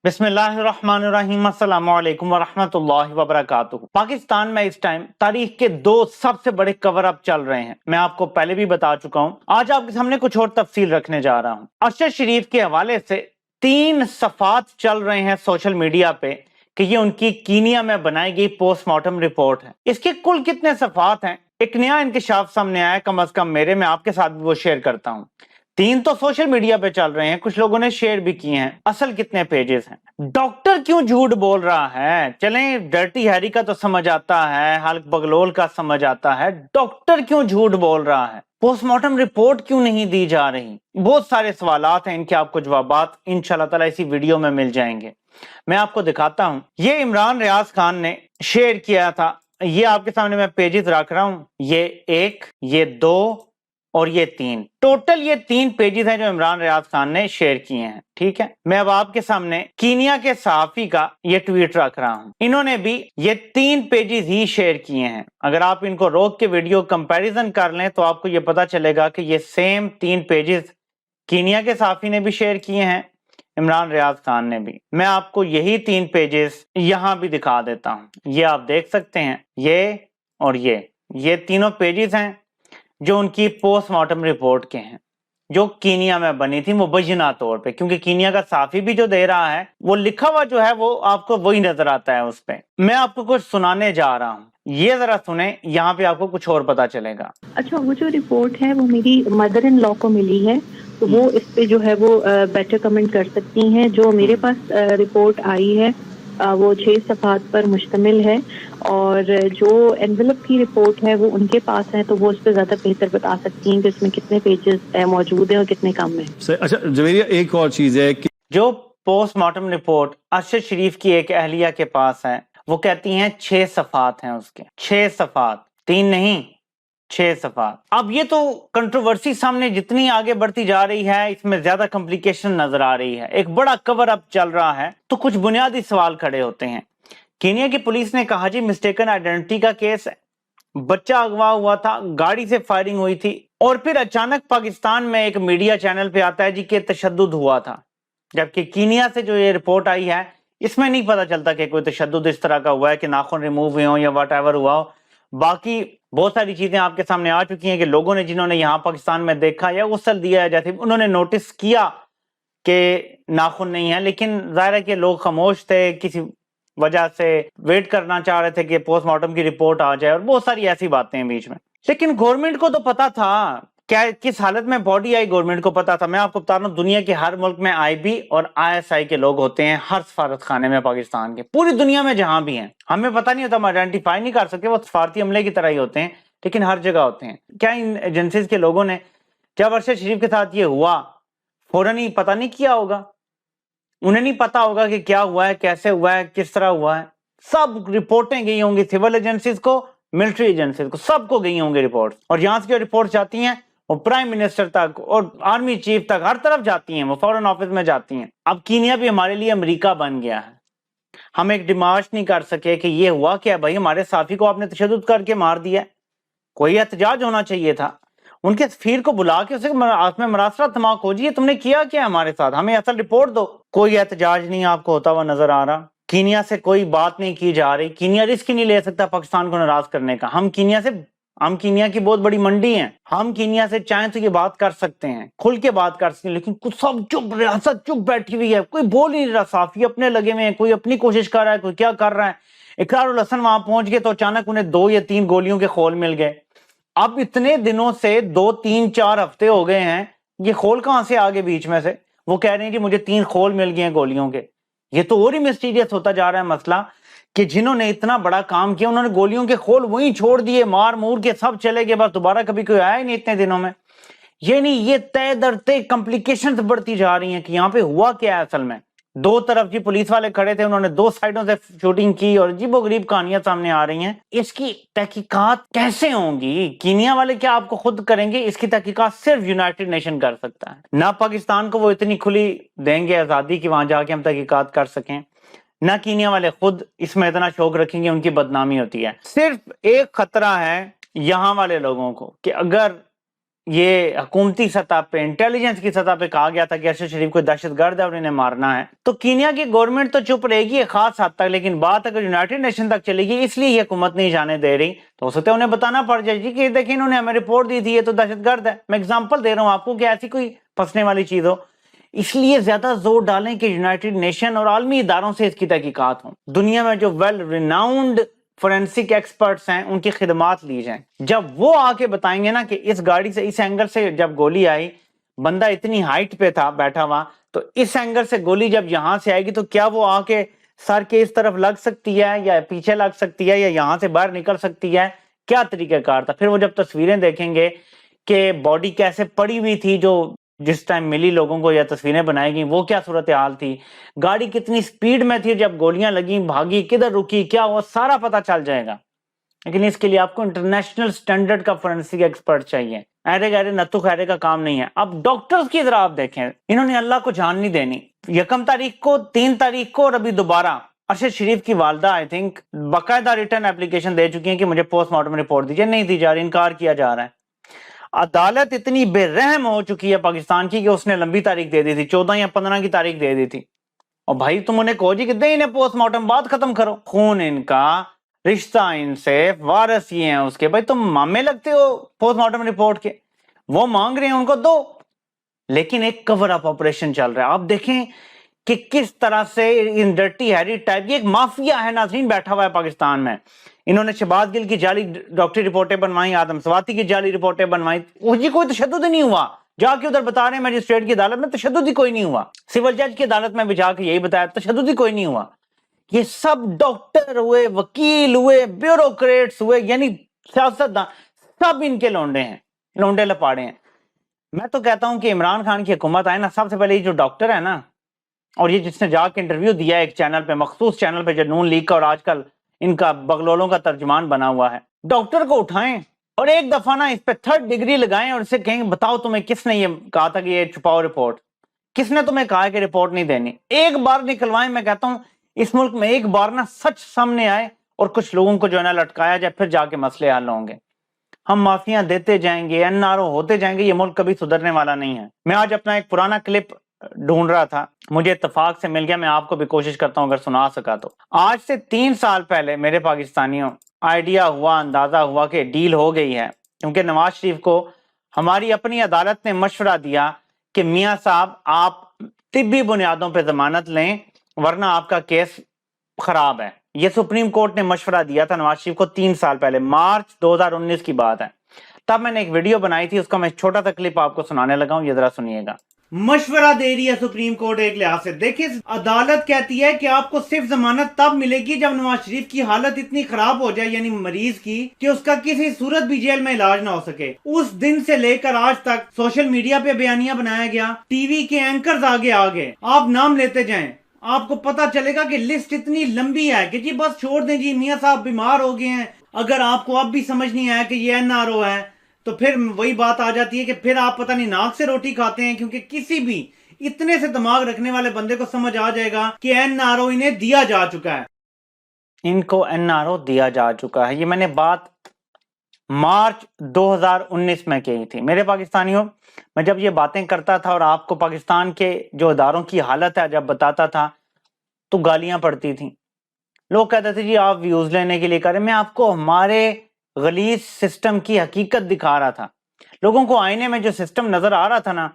बिस्मिल्लाहिर्रहमानिर्रहीम अस्सलाम वालेकुम वरहमतुल्लाहि वबरकातुहू। पाकिस्तान में इस टाइम तारीख के दो सबसे बड़े कवर अप चल रहे हैं। मैं आपको पहले भी बता चुका हूं, आज आपके सामने कुछ और तफसील रखने जा रहा हूं। अरशद शरीफ के हवाले से 3 सफात चल रहे हैं सोशल मीडिया पे कि ये उनकी कीनिया में बनाई गई पोस्टमार्टम रिपोर्ट है। इसके कुल कितने सफात हैं, एक नया इंकशाफ सामने आया, कम अज कम मेरे, मैं आपके साथ भी वो शेयर करता हूं। 3 तो सोशल मीडिया पे चल रहे हैं, कुछ लोगों ने शेयर भी किए हैं। असल कितने पेजेस हैं? डॉक्टर क्यों झूठ बोल रहा है? चलें, डर्टी हैरी का तो समझ आता है, हल्क बगलोल का समझ आता है, डॉक्टर क्यों झूठ बोल रहा है? पोस्टमार्टम रिपोर्ट क्यों नहीं दी जा रही? बहुत सारे सवालात हैं, इनके आपको जवाबात इंशाल्लाह ताला इसी वीडियो में मिल जाएंगे। मैं आपको दिखाता हूं, ये इमरान रियाज खान ने शेयर किया था। ये आपके सामने मैं पेजेस रख रहा हूं, ये 1, ये 2 और ये 3, टोटल ये 3 पेजेस हैं जो इमरान रियाज खान ने शेयर किए हैं। ठीक है, मैं अब आपके सामने कीनिया के सहाफी का ये ट्वीट रख रहा हूं। इन्होंने भी ये 3 पेजेस ही शेयर किए हैं। अगर आप इनको रोक के वीडियो कंपैरिजन कर लें तो आपको ये पता चलेगा कि ये सेम 3 पेजेस कीनिया के सहाफी ने भी शेयर किए हैं, इमरान रियाज खान ने भी। मैं आपको यही 3 पेजेस यहां भी दिखा देता हूं। ये आप देख सकते हैं, ये और ये तीनों पेजेस हैं जो उनकी पोस्टमार्टम रिपोर्ट के हैं, जो कीनिया में बनी थी मुबैना तौर पे, क्योंकि कीनिया का साफी भी जो दे रहा है वो लिखा हुआ जो है वो आपको वही नजर आता है उस पे। मैं आपको कुछ सुनाने जा रहा हूँ, ये जरा सुने, यहाँ पे आपको कुछ और पता चलेगा। अच्छा, वो जो रिपोर्ट है वो मेरी मदर इन लॉ को मिली है, तो वो इस पे जो है वो बेटर कमेंट कर सकती हैं। जो मेरे पास रिपोर्ट आई है वो 6 सफात पर मुश्तमिल है, और जो एनवेलप की रिपोर्ट है वो उनके पास है, तो वो उस पर ज्यादा बेहतर बता सकती हैं कि उसमें कितने पेजेस मौजूद हैं और कितने कम हैं। अच्छा जवेरिया, एक और चीज है कि जो पोस्टमार्टम रिपोर्ट अरशद शरीफ की एक अहलिया के पास है, वो कहती हैं 6 सफात हैं उसके, 6 सफात, 3 नहीं, 6 सफात। अब ये तो कंट्रोवर्सी सामने जितनी आगे बढ़ती जा रही है, इसमें ज्यादा कॉम्प्लिकेशन नजर आ रही है, एक बड़ा कवर अप चल रहा है, तो कुछ बुनियादी सवाल खड़े होते हैं। कीनिया की पुलिस ने कहा जी मिस्टेकन आइडेंटिटी का केस है, बच्चा अगवा हुआ था, गाड़ी से फायरिंग हुई थी, और फिर अचानक पाकिस्तान में एक मीडिया चैनल पे आता है जी कि तशद्दुद हुआ था। जबकि कीनिया से जो ये रिपोर्ट आई है इसमें नहीं पता चलता कि कोई तशद्दुद इस तरह का हुआ है कि नाखून रिमूव हुए हों या वट एवर हुआ हो। बाकी बहुत सारी चीजें आपके सामने आ चुकी हैं कि लोगों ने, जिन्होंने यहाँ पाकिस्तान में देखा या गुस्ल दिया है, जैसे उन्होंने नोटिस किया कि नाखून नहीं है, लेकिन जाहिर है कि लोग खामोश थे, किसी वजह से वेट करना चाह रहे थे कि पोस्टमार्टम की रिपोर्ट आ जाए, और बहुत सारी ऐसी बातें हैं बीच में। लेकिन गवर्नमेंट को तो पता था क्या किस हालत में बॉडी आई, गवर्नमेंट को पता था। मैं आपको बता रहा हूँ, दुनिया के हर मुल्क में आईबी और आईएसआई के लोग होते हैं, हर सफारत खाने में पाकिस्तान के, पूरी दुनिया में जहां भी हैं। हमें पता नहीं होता, हम आइडेंटिफाई नहीं कर सकते, वो सफारती अमले की तरह ही होते हैं, लेकिन हर जगह होते हैं। क्या इन एजेंसीज के लोगों ने जब अरशद शरीफ के साथ ये हुआ फौरन ही पता नहीं किया होगा? उन्हें नहीं पता होगा कि क्या हुआ है, कैसे हुआ है, किस तरह हुआ है? सब रिपोर्टें गई होंगी सिविल एजेंसीज को, मिलिट्री एजेंसीज को, सबको गई होंगी रिपोर्ट, और यहां से जो रिपोर्ट जाती हैं वो प्राइम मिनिस्टर तक और आर्मी चीफ तक, हर तरफ जाती हैं, वो फॉरेन ऑफिस में जाती हैं। अब कीनिया भी हमारे लिए अमेरिका बन गया है। हम एक डिमांड नहीं कर सके कि ये हुआ क्या भाई, हमारे साथी को आपने तशद्दुद करके मार दिया। कोई एहतजाज होना चाहिए था, उनके सफीर को बुला के उसे में मरासला तमाक हो जी, तुमने किया क्या हमारे साथ, हमें असल रिपोर्ट दो। कोई एहतजाज नहीं आपको होता हुआ नजर आ रहा। कीनिया से कोई बात नहीं की जा रही। कीनिया रिस्क नहीं ले सकता पाकिस्तान को नाराज करने का। हम कीनिया की बहुत बड़ी मंडी है, हम कीनिया से चाहें तो ये बात कर सकते हैं, खुल के बात कर सकते हैं, लेकिन कुछ सब चुप, रियासत चुप बैठी हुई है, कोई बोल ही नहीं रहा, साफी अपने लगे हुए हैं, कोई अपनी कोशिश कर रहा है, कोई क्या कर रहा है। इकरारुल हसन वहां पहुंच गए तो अचानक उन्हें 2 या 3 गोलियों के खोल मिल गए। अब इतने दिनों से 2, 3, 4 हफ्ते हो गए हैं, ये खोल कहां से आगे बीच में से? वो कह रहे हैं कि मुझे 3 खोल मिल गए हैं गोलियों के। ये तो और ही मिस्टीरियस होता जा रहा है मसला कि जिन्होंने इतना बड़ा काम किया उन्होंने गोलियों के खोल वहीं छोड़ दिए, मार मूर के सब चले गए, बस दोबारा कभी कोई आया ही नहीं इतने दिनों में। ये नहीं, ये तय दर तय कॉम्प्लिकेशंस बढ़ती जा रही हैं कि यहाँ पे हुआ क्या है असल में। 2 तरफ जी पुलिस वाले खड़े थे, उन्होंने 2 साइडों से शूटिंग की और अजीबोगरीब कहानियां सामने आ रही हैं। इसकी तहकीकात कैसे होंगी? कीनिया वाले क्या आपको खुद करेंगे? इसकी तहकीकात सिर्फ यूनाइटेड नेशन कर सकता है। ना पाकिस्तान को वो इतनी खुली देंगे आजादी कि वहां जाके हम तहकीकात कर सकें, ना कीनिया वाले खुद इसमें इतना शौक रखेंगे, उनकी बदनामी होती है। सिर्फ एक खतरा है यहाँ वाले लोगों को कि अगर یہ حکومتی سطح پہ انٹیلیجنس کی سطح پہ کہا گیا تھا کہ ارشد شریف کوئی دہشت گرد ہے اور انہیں مارنا ہے، تو کینیا کی گورنمنٹ تو چپ رہے گی ایک خاص حد تک، لیکن بات اگر یونائٹڈ نیشن تک چلے گی، اس لیے یہ حکومت نہیں جانے دے رہی، تو ہو سکتا ہے انہیں بتانا پڑ جائے جی کہ دیکھیں انہوں نے ہمیں رپورٹ دی تھی یہ تو دہشت گرد ہے. میں اگزامپل دے رہا ہوں آپ کو کہ ایسی کوئی پھنسنے والی چیز ہو. اس لیے زیادہ زور ڈالیں کہ یونائٹڈ نیشن اور عالمی اداروں سے اس کی تحقیقات ہوں، دنیا میں جو ویل ریناؤنڈ فورینسک ایکسپرٹس ہیں ان کی خدمات لی جائیں. جب وہ آ کے بتائیں گے نا کہ اس گاڑی سے اس اینگل سے جب گولی آئی، بندہ اتنی ہائٹ پہ تھا بیٹھا ہوا، تو اس اینگل سے گولی جب یہاں سے آئے گی تو کیا وہ آ کے سر کے اس طرف لگ سکتی ہے یا پیچھے لگ سکتی ہے یا یہاں سے باہر نکل سکتی ہے؟ کیا طریقہ کار تھا؟ پھر وہ جب تصویریں دیکھیں گے کہ باڈی کیسے پڑی ہوئی تھی جو جس ٹائم ملی لوگوں کو یا تصویریں بنائی گئی، وہ کیا صورتحال تھی، گاڑی کتنی سپیڈ میں تھی جب گولیاں لگیں، بھاگی کدھر رکی، کیا وہ سارا پتہ چل جائے گا. لیکن اس کے لیے آپ کو انٹرنیشنل سٹینڈرڈ کا فورینسک ایکسپرٹ چاہیے. ایرے گیرے نتو خیرے کا کام نہیں ہے. اب ڈاکٹرز کی ذرا آپ دیکھیں، انہوں نے اللہ کو جان نہیں دینی. 1 تاریخ کو، 3 تاریخ کو اور ابھی دوبارہ ارشد شریف کی والدہ آئی تھنک باقاعدہ ریٹرن اپلیکیشن دے چکی ہیں کہ مجھے پوسٹ مارٹم رپورٹ دیجیے. نہیں دی جا رہی، انکار کیا جا رہا ہے. عدالت اتنی بے رحم ہو چکی ہے پاکستان کی کہ اس نے لمبی تاریخ دے دی تھی، 14 یا 15 کی تاریخ دے دی تھی. اور بھائی تم انہیں کہو جی کہ دیں انہیں پوسٹ مارٹم، بات ختم کرو. خون ان کا، رشتہ ان سے، وارث یہ ہیں اس کے، بھائی تم مامے لگتے ہو پوسٹ مارٹم رپورٹ کے. وہ مانگ رہے ہیں ان کو دو، لیکن ایک کور اپ آپریشن چل رہا ہے. آپ دیکھیں کہ کس طرح سے ان ڈرٹی ہیری ٹائپ، یہ ایک مافیا ہے ناظرین بیٹھا ہوا ہے پاکستان میں. انہوں نے شہباز گل کی جعلی ڈاکٹری رپورٹیں بنوائیں، آدم سواتی کی جعلی رپورٹیں بنوائیں. جی کوئی تشدد ہی نہیں ہوا. جا کے ادھر بتا رہے ہیں مجسٹریٹ کی عدالت میں تشدد ہی کوئی نہیں ہوا. سول جج کی عدالت میں بھی جا کے یہی بتایا تشدد ہی کوئی نہیں ہوا. یہ سب ڈاکٹر ہوئے، وکیل ہوئے، بیوروکریٹس ہوئے، یعنی سیاستدان، سب ان کے لونڈے ہیں، لونڈے لپاڑے ہیں. میں تو کہتا ہوں کہ عمران خان کی حکومت آئے نا، سب سے پہلے یہ جو ڈاکٹر ہے نا، اور یہ جس نے جا کے انٹرویو دیا ہے ایک چینل پہ، مخصوص چینل پہ جو نون لیگ کا اور آج کل ان کا بغلولوں کا ترجمان بنا ہوا ہے، ڈاکٹر کو اٹھائیں اور ایک دفعہ نا اس پہ 3rd ڈگری لگائیں اور اسے کہیں بتاؤ تمہیں کس نے یہ کہا تھا کہ یہ چھپاؤ رپورٹ، کس نے تمہیں کہا ہے کہ رپورٹ نہیں دینی. ایک بار نکلوائیں. میں کہتا ہوں اس ملک میں ایک بار نا سچ سامنے آئے اور کچھ لوگوں کو جو ہے نا لٹکایا جائے، پھر جا کے مسئلے حل ہوں گے. ہم معافیاں دیتے جائیں گے، NRO ہوتے جائیں گے، یہ ملک کبھی سدھرنے والا نہیں ہے. میں آج اپنا ایک پرانا کلپ ڈھونڈ رہا تھا، مجھے اتفاق سے مل گیا، میں آپ کو بھی کوشش کرتا ہوں اگر سنا سکا تو. آج سے 3 سال پہلے میرے پاکستانیوں آئیڈیا ہوا، اندازہ ہوا کہ ڈیل ہو گئی ہے، کیونکہ نواز شریف کو ہماری اپنی عدالت نے مشورہ دیا کہ میاں صاحب آپ طبی بنیادوں پہ ضمانت لیں ورنہ آپ کا کیس خراب ہے. یہ سپریم کورٹ نے مشورہ دیا تھا نواز شریف کو 3 سال پہلے، مارچ 2019 کی بات ہے. تب میں نے ایک ویڈیو بنائی تھی، اس کا میں چھوٹا سا کلپ آپ کو سنانے لگا ہوں، یہ ذرا سنیے گا. مشورہ دے رہی ہے سپریم کورٹ ایک لحاظ سے. دیکھیں عدالت کہتی ہے کہ آپ کو صرف ضمانت تب ملے گی جب نواز شریف کی حالت اتنی خراب ہو جائے، یعنی مریض کی، کہ اس کا کسی صورت بھی جیل میں علاج نہ ہو سکے. اس دن سے لے کر آج تک سوشل میڈیا پہ بیانیہ بنایا گیا، ٹی وی کے اینکرز آگے آگے، آپ نام لیتے جائیں، آپ کو پتا چلے گا کہ لسٹ اتنی لمبی ہے کہ جی بس چھوڑ دیں جی، میاں صاحب بیمار ہو گئے ہیں. اگر آپ کو اب بھی سمجھ نہیں آیا کہ یہ NRO ہے تو پھر وہی بات آ جاتی ہے کہ پھر آپ پتہ نہیں ناک سے روٹی کھاتے ہیں، کیونکہ کسی بھی اتنے سے دماغ رکھنے والے بندے کو سمجھ آ جائے گا کہ NRO انہیں دیا جا چکا ہے. ان کو NRO دیا جا چکا ہے. یہ میں نے بات مارچ 2019 میں کہی تھی. میرے پاکستانیوں، میں جب یہ باتیں کرتا تھا اور آپ کو پاکستان کے جو اداروں کی حالت ہے جب بتاتا تھا تو گالیاں پڑتی تھیں. لوگ کہتے تھے جی آپ ویوز لینے کے لیے کر رہے ہیں. میں آپ کو ہمارے غلیظ سسٹم کی حقیقت دکھا رہا تھا. لوگوں کو آئینے میں جو سسٹم نظر آ رہا تھا نا،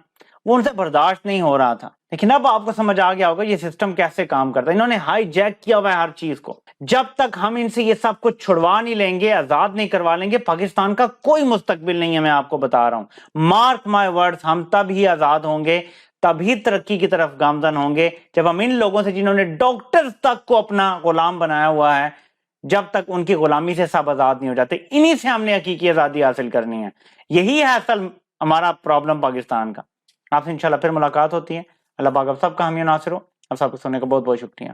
وہ ان سے برداشت نہیں ہو رہا تھا. لیکن اب آپ کو سمجھ آ گیا ہوگا یہ سسٹم کیسے کام کرتا ہے. انہوں نے ہائی جیک کیا ہوا ہے ہر چیز کو. جب تک ہم ان سے یہ سب کچھ چھڑوا نہیں لیں گے، آزاد نہیں کروا لیں گے، پاکستان کا کوئی مستقبل نہیں ہے. میں آپ کو بتا رہا ہوں، مارک مائی ورڈز، ہم تب ہی آزاد ہوں گے، تبھی ترقی کی طرف گامزن ہوں گے، جب ہم ان لوگوں سے جنہوں نے ڈاکٹرز تک کو اپنا غلام بنایا ہوا ہے، جب تک ان کی غلامی سے سب آزاد نہیں ہو جاتے. انہی سے ہم نے حقیقی آزادی حاصل کرنی ہے. یہی ہے اصل ہمارا پرابلم پاکستان کا. آپ سے انشاءاللہ پھر ملاقات ہوتی ہے. اللہ پاک آپ سب کا حامی و ناصر ہو. آپ سب کو سننے کا بہت بہت شکریہ.